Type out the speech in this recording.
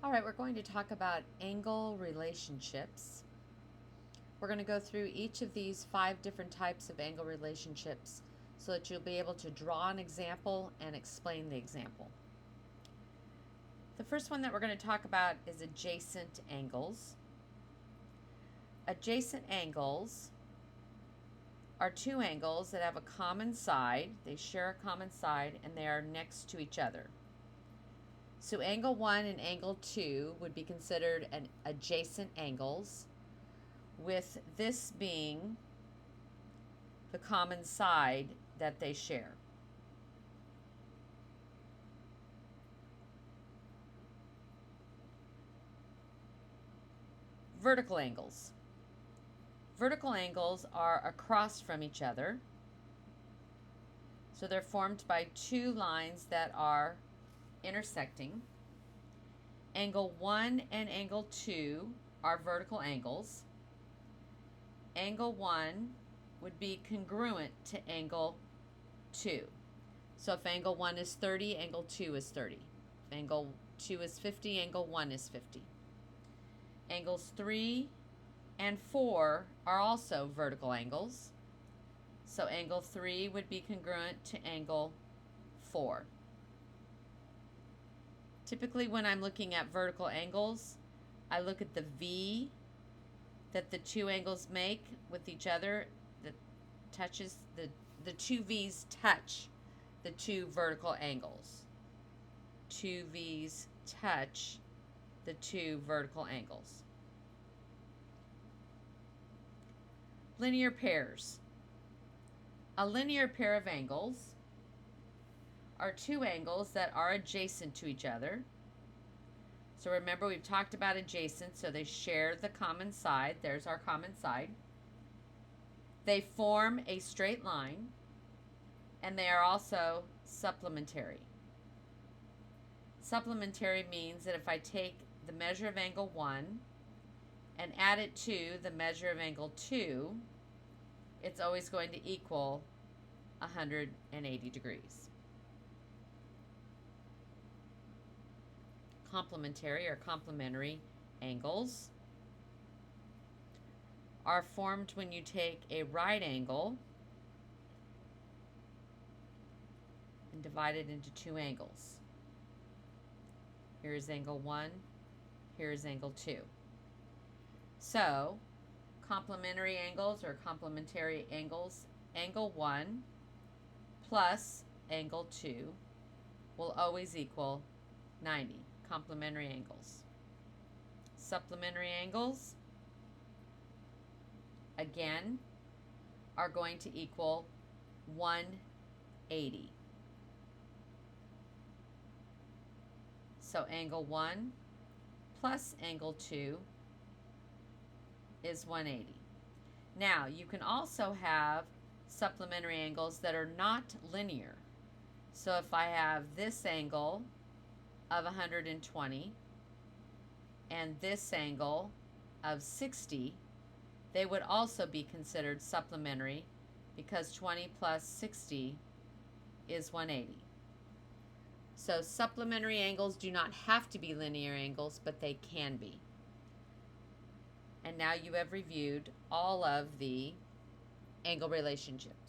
All right, we're going to talk about angle relationships. We're going to go through each of these 5 different types of angle relationships so that you'll be able to draw an example and explain the example. The first one that we're going to talk about is adjacent angles. Adjacent angles are 2 angles that have a common side. They share a common side and they are next to each other. So angle 1 and angle 2 would be considered an adjacent angles, with this being the common side that they share. Vertical angles. Vertical angles are across from each other. So they're formed by 2 lines that are intersecting. Angle 1 and angle 2 are vertical angles. Angle 1 would be congruent to angle 2. So if angle 1 is 30, angle 2 is 30. If angle 2 is 50, angle 1 is 50. Angles 3 and 4 are also vertical angles. So angle 3 would be congruent to angle 4. Typically when I'm looking at vertical angles, I look at the V that the 2 angles make with each other that touches the 2 V's touch the 2 vertical angles. 2 V's touch the 2 vertical angles. Linear pairs. A linear pair of angles are 2 angles that are adjacent to each other. So remember, we've talked about adjacent, so they share the common side. There's our common side. They form a straight line, and they are also supplementary. Supplementary means that if I take the measure of angle 1 and add it to the measure of angle 2, it's always going to equal 180 degrees. Complementary or complementary angles are formed when you take a right angle and divide it into 2 angles. Here is angle 1, here is angle 2. So, complementary angles or complementary angles, angle 1 plus angle 2 will always equal 90. Complementary angles. Supplementary angles, again, are going to equal 180. So angle 1 plus angle 2 is 180. Now, you can also have supplementary angles that are not linear. So if I have this angle of 120 and this angle of 60, they would also be considered supplementary because 20 plus 60 is 180. So supplementary angles do not have to be linear angles, but they can be. And now you have reviewed all of the angle relationships.